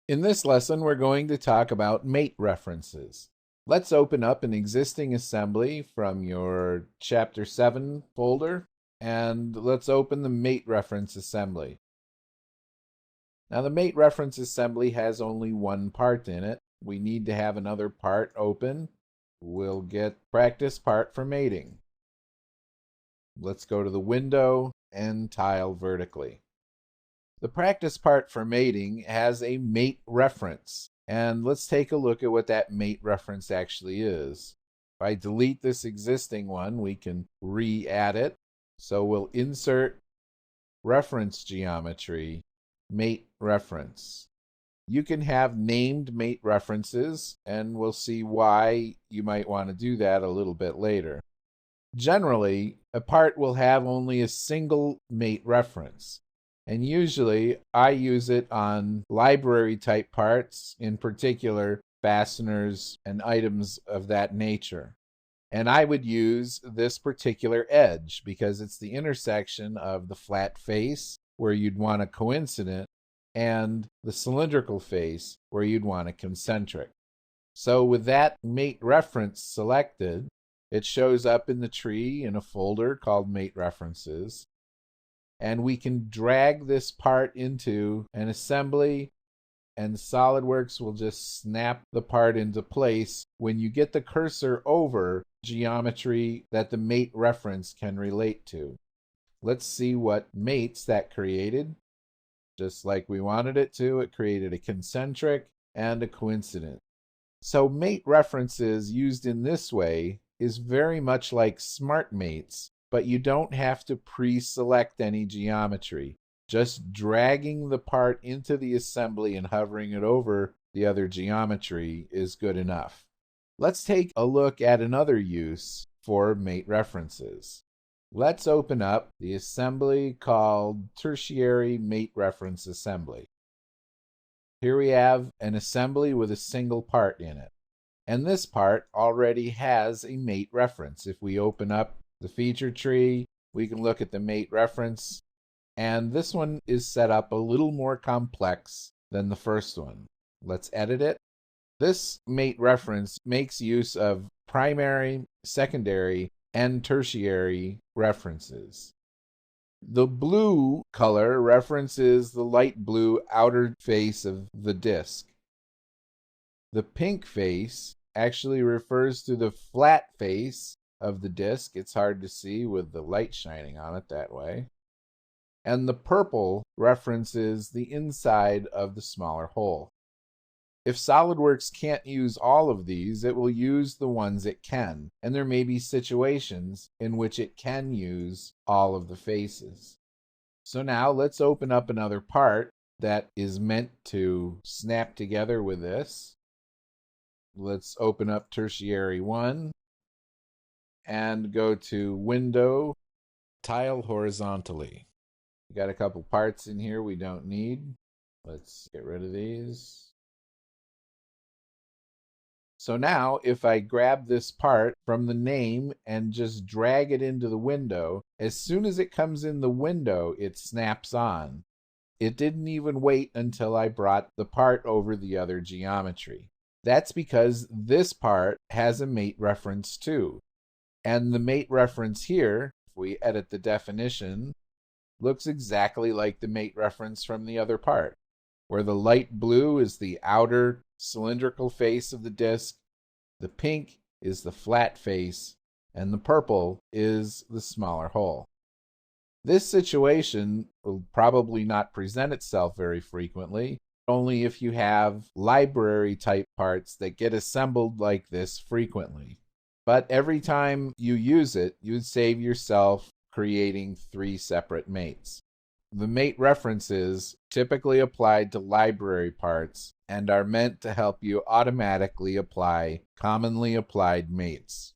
In this lesson, we're going to talk about mate references. Let's open up an existing assembly from your Chapter 7 folder, and let's open the mate reference assembly. Now, the mate reference assembly has only one part in it. We need to have another part open. We'll get practice part for mating. Let's go to the window and tile vertically. The practice part for mating has a mate reference, and let's take a look at what that mate reference actually is. If I delete this existing one, we can re-add it. So we'll insert reference geometry, mate reference. You can have named mate references, and we'll see why you might want to do that a little bit later. Generally, a part will have only a single mate reference. And usually I use it on library type parts, in particular fasteners and items of that nature. And I would use this particular edge because it's the intersection of the flat face, where you'd want a coincident, and the cylindrical face, where you'd want a concentric. So with that mate reference selected, it shows up in the tree in a folder called Mate References. And we can drag this part into an assembly, and SOLIDWORKS will just snap the part into place when you get the cursor over geometry that the mate reference can relate to. Let's see what mates that created. Just like we wanted it to, it created a concentric and a coincident. So mate references used in this way is very much like smart mates, but you don't have to pre-select any geometry. Just dragging the part into the assembly and hovering it over the other geometry is good enough. Let's take a look at another use for mate references. Let's open up the assembly called Tertiary Mate Reference Assembly. Here we have an assembly with a single part in it. And this part already has a mate reference. If we open up the feature tree, we can look at the mate reference, and this one is set up a little more complex than the first one. Let's edit it. This mate reference makes use of primary, secondary, and tertiary references. The blue color references the light blue outer face of the disc. The pink face actually refers to the flat face of the disc. It's hard to see with the light shining on it that way. And the purple references the inside of the smaller hole. If SOLIDWORKS can't use all of these, it will use the ones it can, and there may be situations in which it can use all of the faces. So now let's open up another part that is meant to snap together with this. Let's open up Tertiary 1 and go to Window, Tile Horizontally. We got a couple parts in here we don't need. Let's get rid of these. So now if I grab this part from the name and just drag it into the window, as soon as it comes in the window, it snaps on. It didn't even wait until I brought the part over the other geometry. That's because this part has a mate reference too. And the mate reference here, if we edit the definition, looks exactly like the mate reference from the other part, where the light blue is the outer cylindrical face of the disc, the pink is the flat face, and the purple is the smaller hole. This situation will probably not present itself very frequently, only if you have library type parts that get assembled like this frequently. But every time you use it, you'd save yourself creating 3 separate mates. The mate references typically applied to library parts and are meant to help you automatically apply commonly applied mates.